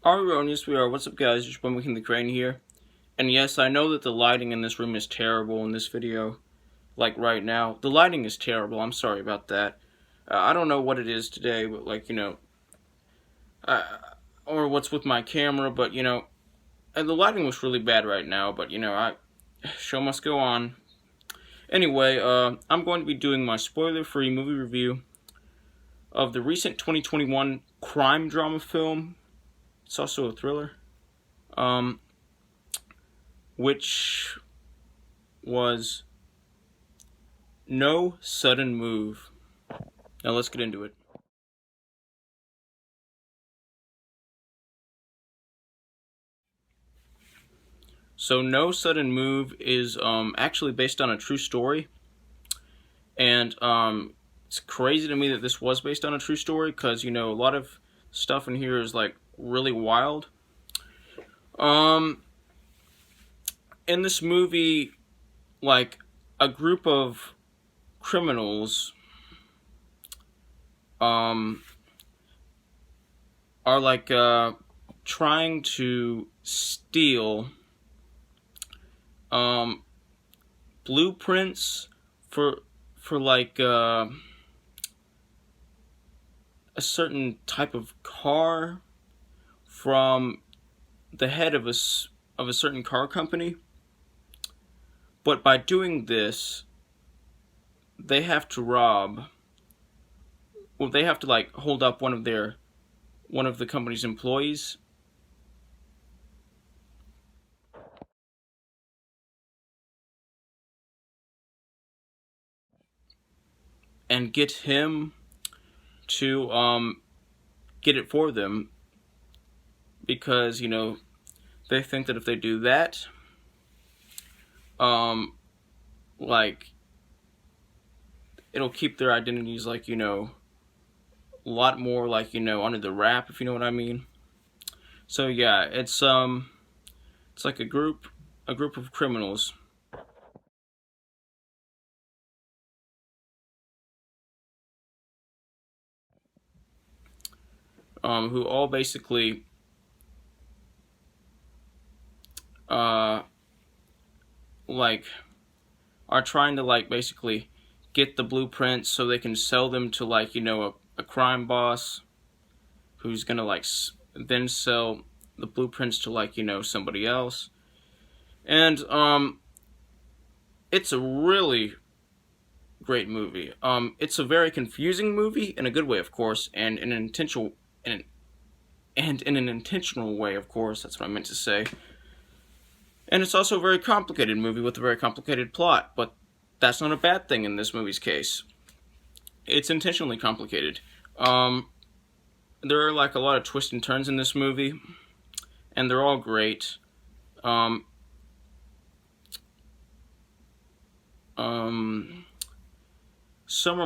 Yes, we are. What's up, guys? It's your boy McKinley Crain here. And yes, I know that the lighting in this room is terrible in this video. Like right now. The lighting is terrible. I'm sorry about that. I don't know what it is today, but uh, or what's with my camera, but and the lighting was really bad right now, but show must go on. Anyway, I'm going to be doing my spoiler-free movie review of the recent 2021 crime drama film. It's also a thriller. Which was No Sudden Move. Now let's get into it. So No Sudden Move is actually based on a true story. And it's crazy to me that this was based on a true story because, a lot of stuff in here is like really wild. In this movie, like a group of criminals are like trying to steal blueprints for like a certain type of car from the head of a certain car company. But by doing this, they have to they have to like hold up one of the company's employees. And get him to get it for them because they think that if they do that, like it'll keep their identities like a lot more like under the wrap, if you know what I mean. So yeah, it's like a group of criminals who all basically like are trying to like basically get the blueprints so they can sell them to like a crime boss who's gonna like then sell the blueprints to like somebody else. And it's a really great movie. It's a very confusing movie in a good way, of course, and in an intentional way, of course. That's what I meant to say. And it's also a very complicated movie with a very complicated plot, but that's not a bad thing in this movie's case. It's intentionally complicated. There are like a lot of twists and turns in this movie, and they're all great. Some are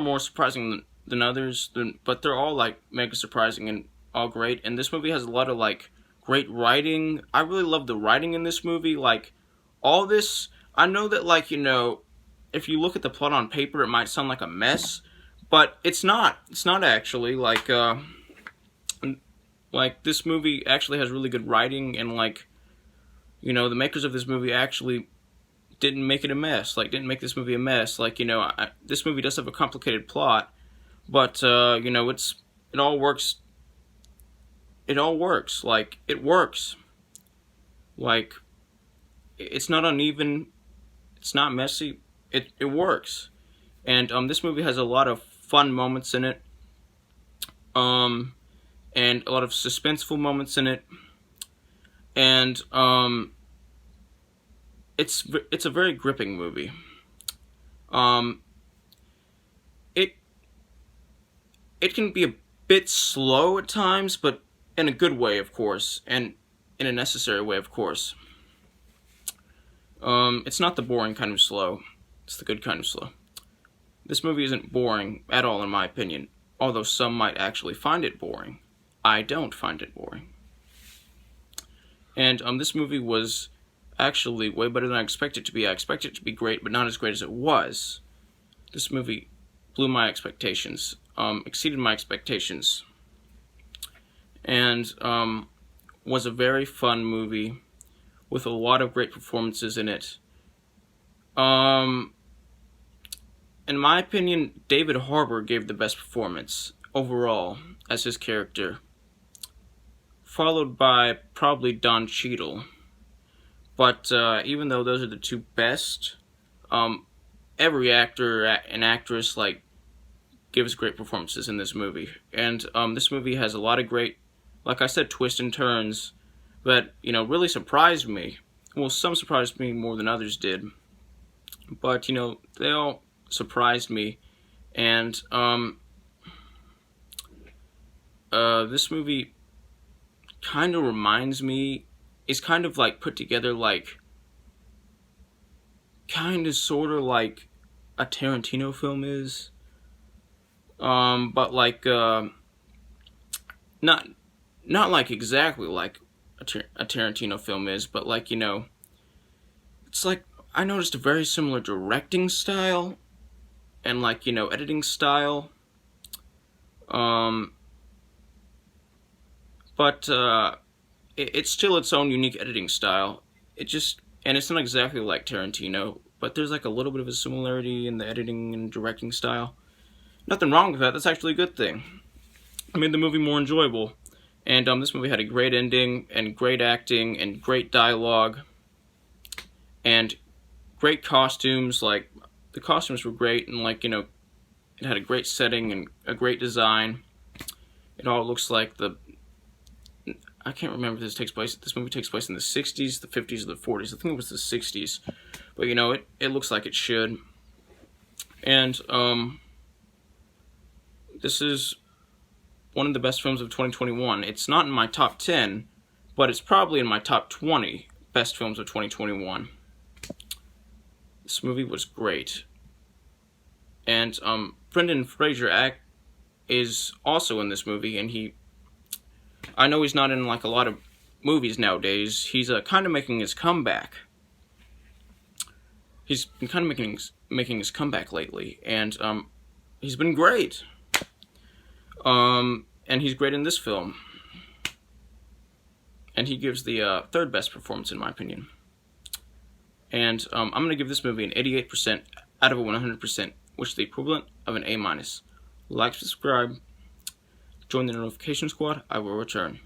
more surprising than others, but they're all like mega surprising and all great. And this movie has a lot of like great writing. I really love the writing in this movie. Like all this, I know that like if you look at the plot on paper, it might sound like a mess, but it's not. It's not actually like this movie actually has really good writing, and like the makers of this movie actually didn't make it a mess. Like didn't make this movie a mess. Like this movie does have a complicated plot, but it all works. It all works. Like it works. Like it's not uneven. It's not messy. It works. And this movie has a lot of fun moments in it. And a lot of suspenseful moments in it. And it's a very gripping movie. It can be a bit slow at times, but in a good way, of course, and in a necessary way, of course. It's not the boring kind of slow. It's the good kind of slow. This movie isn't boring at all, in my opinion, although some might actually find it boring. I don't find it boring. And this movie was actually way better than I expected it to be. I expected it to be great, but not as great as it was. This movie blew my expectations, exceeded my expectations. And was a very fun movie with a lot of great performances in it. In my opinion, David Harbour gave the best performance overall as his character, followed by probably Don Cheadle. But even though those are the two best, every actor and actress gives great performances in this movie. And this movie has a lot of great, like I said, twists and turns that really surprised me. Well, some surprised me more than others did, but they all surprised me. And this movie kind of reminds me, is kind of put together sort of like a Tarantino film is, but not exactly like a Tarantino film is, but it's I noticed a very similar directing style and editing style, but it's still its own unique editing style. And it's not exactly like Tarantino, but there's a little bit of a similarity in the editing and directing style. Nothing wrong with that. That's actually a good thing. It made the movie more enjoyable. And this movie had a great ending and great acting and great dialogue and great costumes. The costumes were great, and it had a great setting and a great design. It all looks like I can't remember if this movie takes place in the 60s, the 50s, or the 40s. I think it was the 60s. But, it looks like it should. And, this is one of the best films of 2021. It's not in my top 10, but it's probably in my top 20 best films of 2021. This movie was great. And, Brendan Fraser is also in this movie, and I know he's not in a lot of movies nowadays. He's kind of making his comeback. He's been kind of making his comeback lately, and he's been great. And he's great in this film. And he gives the third best performance in my opinion. And I'm going to give this movie an 88% out of a 100%, which is the equivalent of an A-. Like, subscribe, join the notification squad. I will return.